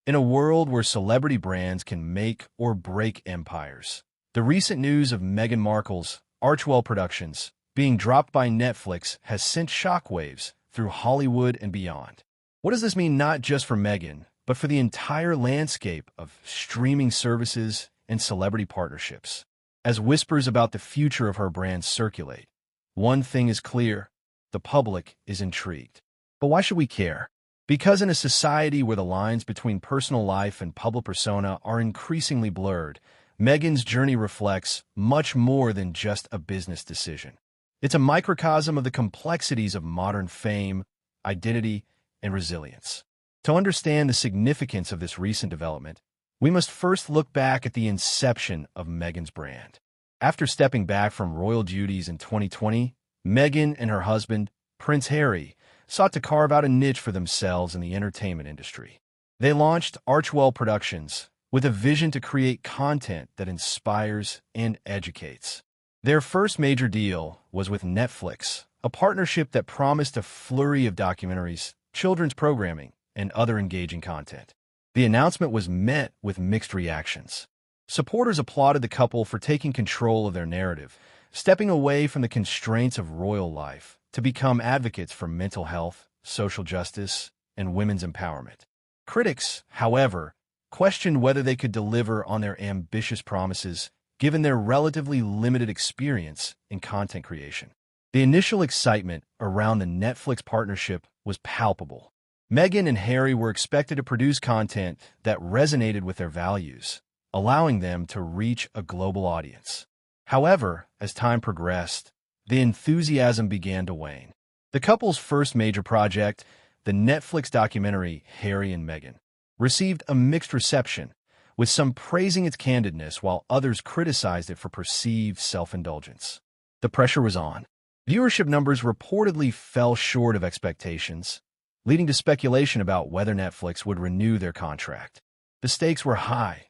In a world where celebrity brands can make or break empires, the recent news of Meghan Markle's Archewell Productions being dropped by Netflix has sent shockwaves through Hollywood and beyond. What does this mean not just for Meghan, but for the entire landscape of streaming services and celebrity partnerships? As whispers about the future of her brand circulate, one thing is clear: the public is intrigued. But why should we care? Because in a society where the lines between personal life and public persona are increasingly blurred, Meghan's journey reflects much more than just a business decision. It's a microcosm of the complexities of modern fame, identity, and resilience. To understand the significance of this recent development, we must first look back at the inception of Meghan's brand. After stepping back from royal duties in 2020, Meghan and her husband, Prince Harry, sought to carve out a niche for themselves in the entertainment industry. They launched Archewell Productions with a vision to create content that inspires and educates. Their first major deal was with Netflix, a partnership that promised a flurry of documentaries, children's programming, and other engaging content. The announcement was met with mixed reactions. Supporters applauded the couple for taking control of their narrative, stepping away from the constraints of royal life to become advocates for mental health, social justice, and women's empowerment. Critics, however, questioned whether they could deliver on their ambitious promises given their relatively limited experience in content creation. The initial excitement around the Netflix partnership was palpable. Meghan and Harry were expected to produce content that resonated with their values, allowing them to reach a global audience. However, as time progressed, the enthusiasm began to wane. The couple's first major project, the Netflix documentary Harry and Meghan, received a mixed reception, with some praising its candidness while others criticized it for perceived self-indulgence. The pressure was on. Viewership numbers reportedly fell short of expectations, leading to speculation about whether Netflix would renew their contract. The stakes were high.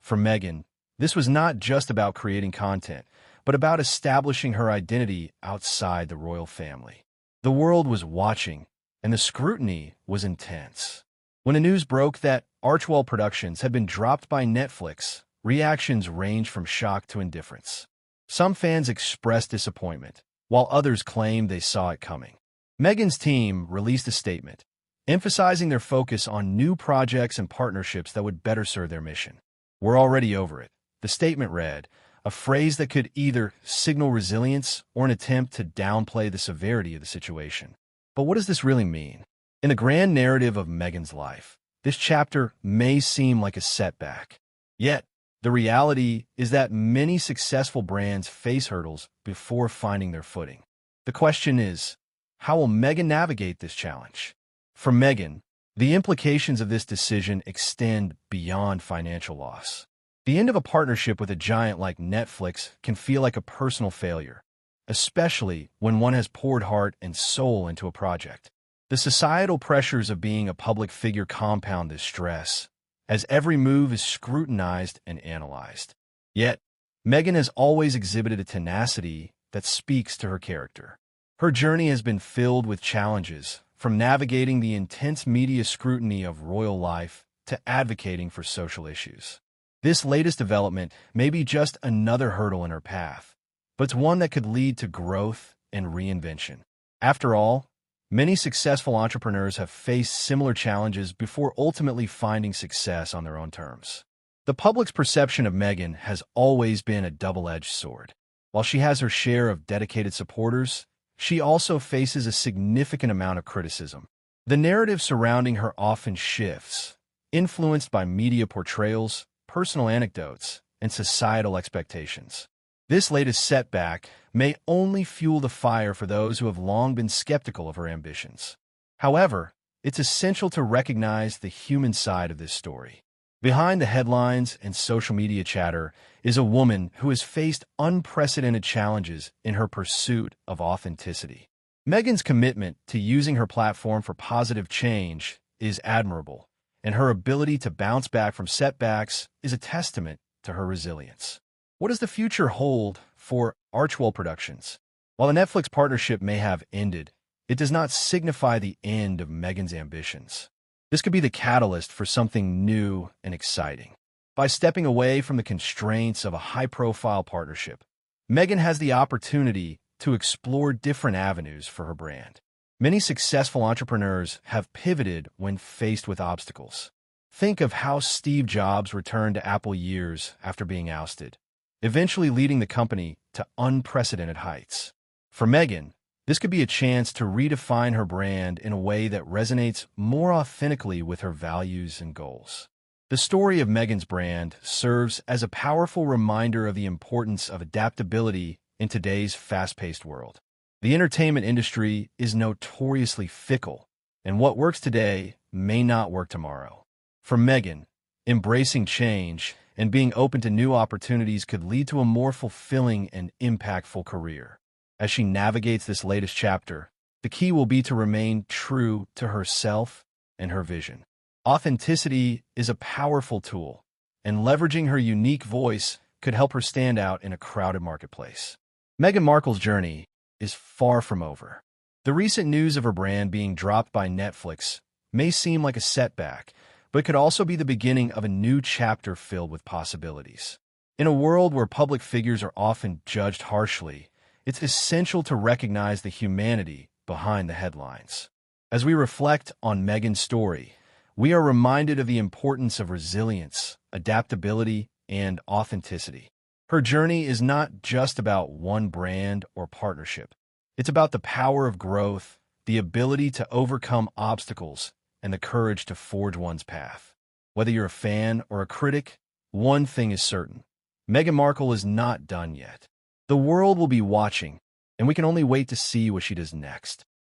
For Meghan, this was not just about creating content, but about establishing her identity outside the royal family. The world was watching, and the scrutiny was intense. When the news broke that Archewell Productions had been dropped by Netflix, reactions ranged from shock to indifference. Some fans expressed disappointment, while others claimed they saw it coming. Meghan's team released a statement, emphasizing their focus on new projects and partnerships that would better serve their mission. "We're already over it," the statement read, a phrase that could either signal resilience or an attempt to downplay the severity of the situation. But what does this really mean? In the grand narrative of Meghan's life, this chapter may seem like a setback. Yet, the reality is that many successful brands face hurdles before finding their footing. The question is, how will Meghan navigate this challenge? For Meghan, the implications of this decision extend beyond financial loss. The end of a partnership with a giant like Netflix can feel like a personal failure, especially when one has poured heart and soul into a project. The societal pressures of being a public figure compound this stress, as every move is scrutinized and analyzed. Yet, Meghan has always exhibited a tenacity that speaks to her character. Her journey has been filled with challenges, from navigating the intense media scrutiny of royal life to advocating for social issues. This latest development may be just another hurdle in her path, but it's one that could lead to growth and reinvention. After all, many successful entrepreneurs have faced similar challenges before ultimately finding success on their own terms. The public's perception of Meghan has always been a double-edged sword. While she has her share of dedicated supporters, she also faces a significant amount of criticism. The narrative surrounding her often shifts, influenced by media portrayals, personal anecdotes, and societal expectations. This latest setback may only fuel the fire for those who have long been skeptical of her ambitions. However, it's essential to recognize the human side of this story. Behind the headlines and social media chatter is a woman who has faced unprecedented challenges in her pursuit of authenticity. Meghan's commitment to using her platform for positive change is admirable, and her ability to bounce back from setbacks is a testament to her resilience. What does the future hold for Archewell Productions? While the Netflix partnership may have ended, it does not signify the end of Meghan's ambitions. This could be the catalyst for something new and exciting. By stepping away from the constraints of a high-profile partnership, Meghan has the opportunity to explore different avenues for her brand. Many successful entrepreneurs have pivoted when faced with obstacles. Think of how Steve Jobs returned to Apple years after being ousted, eventually leading the company to unprecedented heights. For Meghan, this could be a chance to redefine her brand in a way that resonates more authentically with her values and goals. The story of Meghan's brand serves as a powerful reminder of the importance of adaptability in today's fast-paced world. The entertainment industry is notoriously fickle, and what works today may not work tomorrow. For Meghan, embracing change and being open to new opportunities could lead to a more fulfilling and impactful career. As she navigates this latest chapter, the key will be to remain true to herself and her vision. Authenticity is a powerful tool, and leveraging her unique voice could help her stand out in a crowded marketplace. Meghan Markle's journey is far from over. The recent news of her brand being dropped by Netflix may seem like a setback, but it could also be the beginning of a new chapter filled with possibilities. In a world where public figures are often judged harshly, it's essential to recognize the humanity behind the headlines. As we reflect on Meghan's story, we are reminded of the importance of resilience, adaptability, and authenticity. Her journey is not just about one brand or partnership. It's about the power of growth, the ability to overcome obstacles, and the courage to forge one's path. Whether you're a fan or a critic, one thing is certain: Meghan Markle is not done yet. The world will be watching, and we can only wait to see what she does next.